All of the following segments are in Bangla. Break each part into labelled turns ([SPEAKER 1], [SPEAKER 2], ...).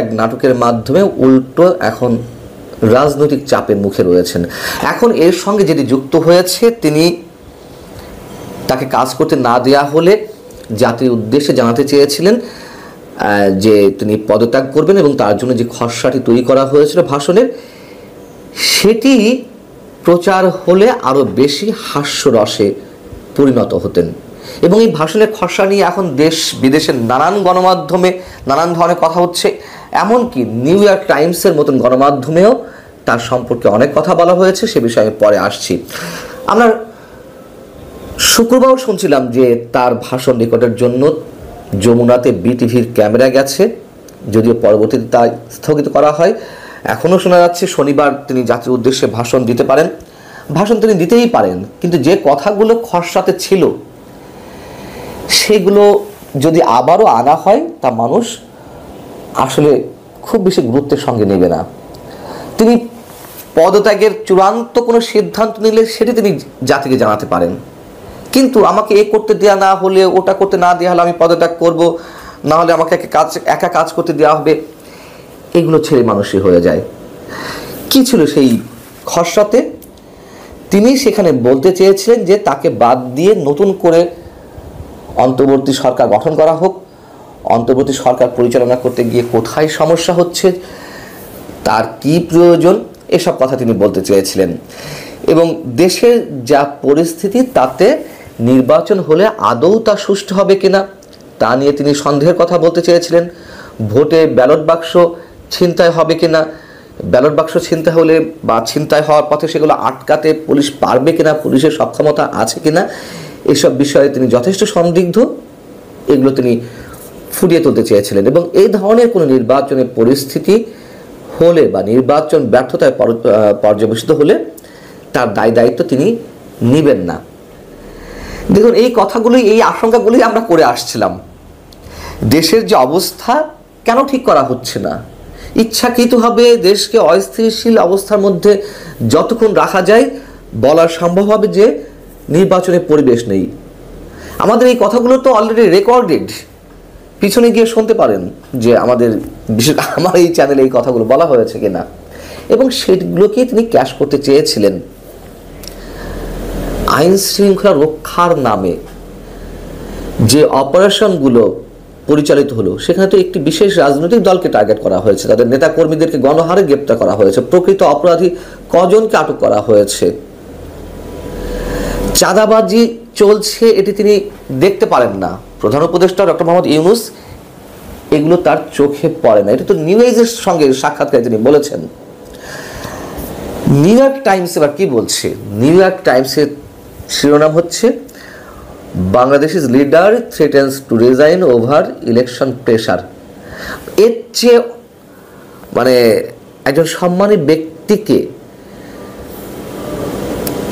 [SPEAKER 1] এক নাটকের মাধ্যমে উল্টো এখন রাজনৈতিক চাপের মুখে রয়েছেন। এখন এর সঙ্গে যেটি যুক্ত হয়েছে, তিনি তাকে কাজ করতে না দেয়া হলে জাতির উদ্দেশ্যে জানাতে চেয়েছিলেন যে তিনি পদত্যাগ করবেন, এবং তার জন্য যে খসড়াটি তৈরি করা হয়েছিল ভাষণের, সেটি প্রচার হলে আরও বেশি হাস্যরসে পরিণত হতেন। এবং এই ভাষণের খসড়া নিয়ে এখন দেশ বিদেশের নানান গণমাধ্যমে নানান ধরনের কথা হচ্ছে, এমনকি নিউ ইয়র্ক টাইমসের মতন গণমাধ্যমেও তার সম্পর্কে অনেক কথা বলা হয়েছে। সে বিষয়ে পরে আসছি। আমরা শুক্রবারও শুনছিলাম যে তার ভাষণ রেকর্ডের জন্য যমুনাতে বিটিভির ক্যামেরা গেছে, যদিও পরবর্তীতে তা স্থগিত করা হয়। এখনও শোনা যাচ্ছে শনিবার তিনি জাতির উদ্দেশ্যে ভাষণ দিতে পারেন। ভাষণ তিনি দিতেই পারেন, কিন্তু যে কথাগুলো খসড়াতে ছিল সেগুলো যদি আবারও আনা হয় তা মানুষ আসলে খুব বেশি গুরুত্বের সঙ্গে নেবে না। তিনি পদত্যাগের চূড়ান্ত কোনো সিদ্ধান্ত নিলে সেটি তিনি জাতিকে জানাতে পারেন, কিন্তু আমাকে এ করতে দেওয়া না হলে, ওটা করতে না দেওয়া হলে আমি পদত্যাগ করব, না হলে আমাকে একা কাজ করতে দেওয়া হবে, এগুলো ছেড়ে মানুষই হয়ে যায়। কি ছিল সেই খসড়াতে? তিনি সেখানে বলতে চেয়েছিলেন যে তাকে বাদ দিয়ে নতুন করে অন্তর্বর্তী সরকার গঠন করা হোক, অন্তর্বর্তী সরকার পরিচালনা করতে গিয়ে কোথায় সমস্যা হচ্ছে, তার কি প্রয়োজন, এসব কথা তিনি বলতে চেয়েছিলেন। এবং দেশের যা পরিস্থিতি তাতে নির্বাচন হলে আদৌ তা সুষ্ঠু হবে কিনা তা নিয়ে তিনি সন্দেহের কথা বলতে চেয়েছিলেন। ভোটে ব্যালট বাক্স ছিনতাই হবে কিনা, ব্যালট বাক্স ছিনতাই হলে বা ছিনতাই হওয়ার পথে সেগুলো আটকাতে পুলিশ পারবে কিনা, পুলিশের সক্ষমতা আছে কিনা, এসব বিষয়ে তিনি যথেষ্ট সন্দিগ্ধ। এগুলো তিনি ফুটিয়ে তুলতে চেয়েছিলেন। এবং এই ধরনের কোনো নির্বাচনের পরিস্থিতি হলে বা নির্বাচন ব্যর্থতায় পর্যবেসিত হলে তার দায়িত্ব তিনি নেবেন না। দেখুন, এই কথাগুলোই, এই আশঙ্কাগুলোই আমরা করে আসছিলাম। দেশের যে অবস্থা কেন ঠিক করা হচ্ছে না? ইচ্ছাকৃতভাবে দেশকে অস্থিতিশীল অবস্থার মধ্যে যতক্ষণ রাখা যায় বলা সম্ভব হবে যে নির্বাচনের পরিবেশ নেই। আমাদের এই কথাগুলো তো অলরেডি রেকর্ডেড, পিছনে গিয়ে শুনতে পারেন যে আমার এই চ্যানেলে এই কথাগুলো বলা হয়েছে কিনা। এবং সেগুলোকে তিনি ক্যাশ করতে চেয়েছিলেন। আইন শৃঙ্খলা রক্ষার নামে যে অপারেশনগুলো পরিচালিত হলো সেখানে তো একটি বিশেষ রাজনৈতিক দলকে টার্গেট করা হয়েছে, তাদের নেতা কর্মীদেরকে গণহারে গ্রেপ্তার করা হয়েছে, প্রকৃত অপরাধী কজনকে আটক করা হয়েছে, চাঁদাবাজি চলছে এটি তিনি দেখতে পারেন না। প্রধান উপদেষ্টা ডক্টর মোহাম্মদ ইউনূস, এগুলো তার চোখে পড়ে না। এটা তো নিউ এজের সঙ্গে সাক্ষাৎকারে তিনি বলেছেন। নিউ ইয়র্ক টাইমস এবার কি বলছে? নিউ ইয়র্ক টাইমসের শিরোনাম হচ্ছে বাংলাদেশের leader threatens to resign over election pressure. এর চেয়ে একজন সম্মানী ব্যক্তিকে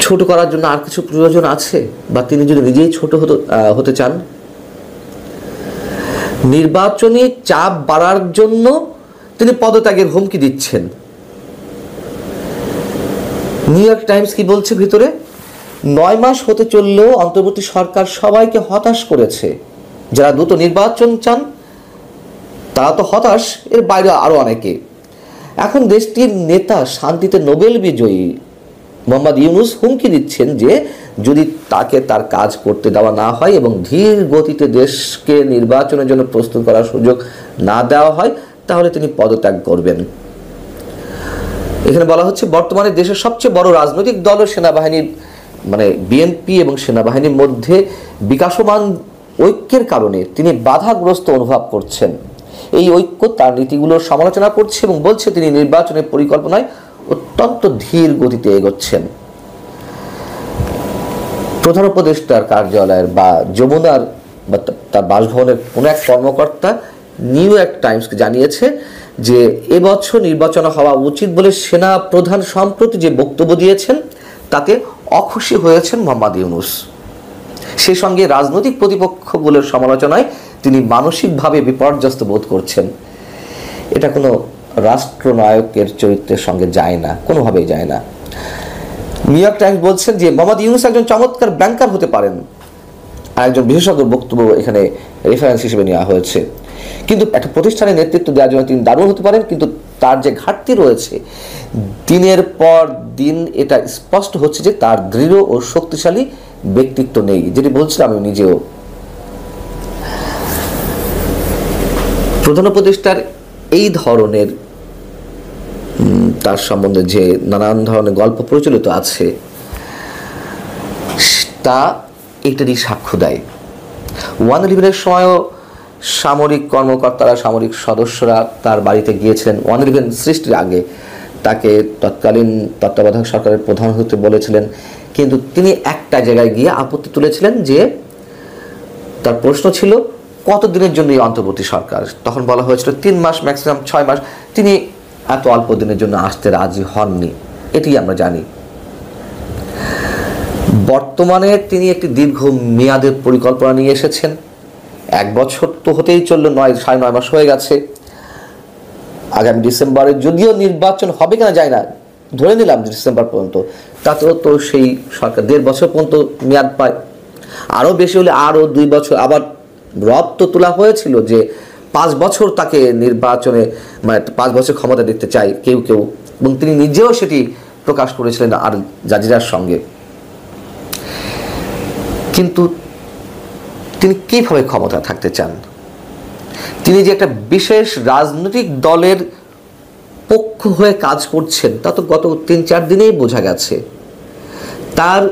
[SPEAKER 1] ছোট করার জন্য আর কিছু প্রয়োজন আছে? বা তিনি যদি নিজেই ছোট হতে চান, নির্বাচনী চাপ বাড়ার জন্য তিনি পদত্যাগের হুমকি দিচ্ছেন। নিউ ইয়র্ক টাইমস কি বলছে ভিতরে? 9 মাস হতে চললেও অন্তর্বর্তী সরকার সবাইকে হতাশ করেছে। যারা দ্রুত নির্বাচন চান তারা তো হতাশ, এর বাইরে আরো অনেকে। এখন দেশটির নেতা, শান্তিতে নোবেল বিজয়ী মোহাম্মদ ইউনূস হুমকি দিচ্ছেন যে যদি তাকে তার কাজ করতে দেওয়া না হয় এবং ধীর গতিতে দেশকে নির্বাচনের জন্য প্রস্তুত করার সুযোগ না দেওয়া হয় তাহলে তিনি পদত্যাগ করবেন। এখানে বলা হচ্ছে বর্তমানে দেশের সবচেয়ে বড় রাজনৈতিক দল ও সেনাবাহিনীর বিএনপি এবং সেনাবাহিনীর মধ্যে বিকাশমান ঐক্যের কারণে তিনি বাধাগ্রস্ত অনুভব করছেন। এই ঐক্য তার নীতিগুলোর সমালোচনা করছে এবং বলছে তিনি নির্বাচনের পরিকল্পনায় অত্যন্ত ধীর গতিতে এগোচ্ছেন। প্রধান উপদেষ্টার কার্যালয়ের বা যমুনার বা তার বাসভবনের কোনো এক কর্মকর্তা নিউ ইয়র্ক টাইমসকে জানিয়েছে যে এবছর নির্বাচন হওয়া উচিত বলে সেনা প্রধান সম্প্রতি যে বক্তব্য দিয়েছেন তাতে অখুশি হয়েছেন মোহাম্মদ ইউনূস। সেই সঙ্গে রাজনৈতিক প্রতিপক্ষগুলোর সমালোচনায় তিনি মানসিকভাবে বিপর্যস্ত বোধ করছেন। এটা কোনো রাষ্ট্রনায়কের চরিত্রের সঙ্গে যায় না, কোনোভাবেই যায় না। নিউ ইয়র্ক টাইমস বলছেন যে মোহাম্মদ ইউনূস একজন চমৎকার ব্যাংকার হতে পারেন। আর একজন বিশেষজ্ঞ বক্তব্য এখানে রেফারেন্স হিসেবে নেওয়া হয়েছে। কিন্তু একটা প্রতিষ্ঠানের নেতৃত্ব দেওয়ার জন্য তিনি দারুণ হতে পারেন, কিন্তু তার যে ঘাটতি রয়েছে দিনের পর দিন এটা স্পষ্ট হচ্ছে যে তার দৃঢ় ও শক্তিশালী ব্যক্তিত্ব নেই, যেটি বলছিলাম আমি নিজেও। প্রধান উপদেষ্টার এই ধরনের তার সম্বন্ধে যে নানান ধরনের গল্প প্রচলিত আছে তা এটারই সাক্ষ্য দেয়। 111-এর সময়ও সামরিক কর্মকর্তারা, সামরিক সদস্যরা তার বাড়িতে গিয়েছিলেন। 111 সৃষ্টির আগে তাকে তৎকালীন তত্ত্বাবধায়ক সরকারের প্রধান হতে বলেছিলেন, কিন্তু তিনি একটা জায়গায় গিয়ে আপত্তি তুলেছিলেন যে তার প্রশ্ন ছিল কতদিনের জন্য এই অন্তর্বর্তী সরকার। তখন বলা হয়েছিল 3 মাস, ম্যাক্সিমাম 6 মাস। তিনি এত অল্প দিনের জন্য আসতে রাজি হননি, এটি আমরা জানি। বর্তমানে তিনি একটি দীর্ঘ মেয়াদের পরিকল্পনা নিয়ে এসেছেন। 1 বছর তো হতেই চললো, 9.5 মাস হয়ে গেছে। আগামী ডিসেম্বরে যদিও নির্বাচন হবে কিনা যায় না, ধরে নিলাম ডিসেম্বর পর্যন্ত, তাতেও তো সেই সরকার 1.5 বছর পর্যন্ত মেয়াদ পায়। আরও বেশি হলে আরও 2 বছর। আবার রব তো তোলা হয়েছিল যে 5 বছর তাকে নির্বাচনে, মানে 5 বছর ক্ষমতা দেখতে চাই কেউ কেউ, এবং তিনি নিজেও সেটি প্রকাশ করেছিলেন আর জাজিরার সঙ্গে। কিন্তু তিনি কিভাবে ক্ষমতা থাকতে চান? তিনি যে একটা বিশেষ রাজনৈতিক দলের পক্ষ হয়ে কাজ করছেন তা তো গত 3-4 দিনেই বোঝা গেছে। তার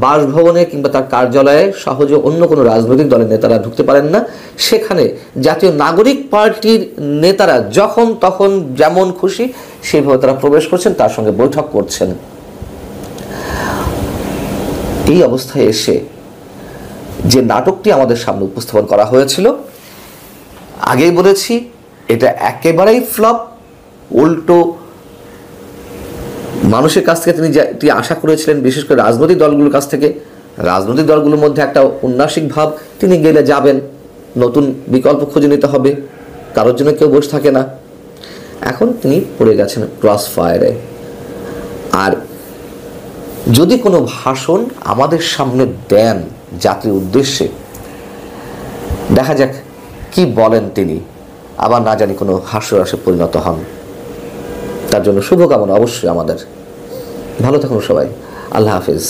[SPEAKER 1] বাসভবনে কিংবা তার কার্যালয়ে সহজে অন্য কোনো রাজনৈতিক দলের নেতারা ঢুকতে পারেন না। সেখানে জাতীয় নাগরিক পার্টির নেতারা যখন তখন যেমন খুশি সেইভাবে তারা প্রবেশ করছেন, তার সঙ্গে বৈঠক করছেন। এই অবস্থায় এসে যে নাটকটি আমাদের সামনে উপস্থাপন করা হয়েছিল, আগেই বলেছি এটা একেবারেই ফ্লপ। উল্টো মানুষের কাছ থেকে তিনি যেটি আশা করেছিলেন, বিশেষ করে রাজনৈতিক দলগুলোর কাছ থেকে, রাজনৈতিক দলগুলোর মধ্যে একটা উন্নাসিক ভাব, তিনি গেলে যাবেন, নতুন বিকল্প খুঁজে নিতে হবে, কারোর জন্য কেউ বসে থাকে না। এখন তিনি পড়ে গেছেন ক্রস ফায়ারে। আর যদি কোনো ভাষণ আমাদের সামনে দেন জাতির উদ্দেশ্যে, দেখা যাক কি বলেন তিনি, আবার না জানি কোনো হাস্যরসে পরিণত হন। তার জন্য শুভকামনা অবশ্যই আমাদের। ভালো থাকুন সবাই। আল্লাহ হাফিজ।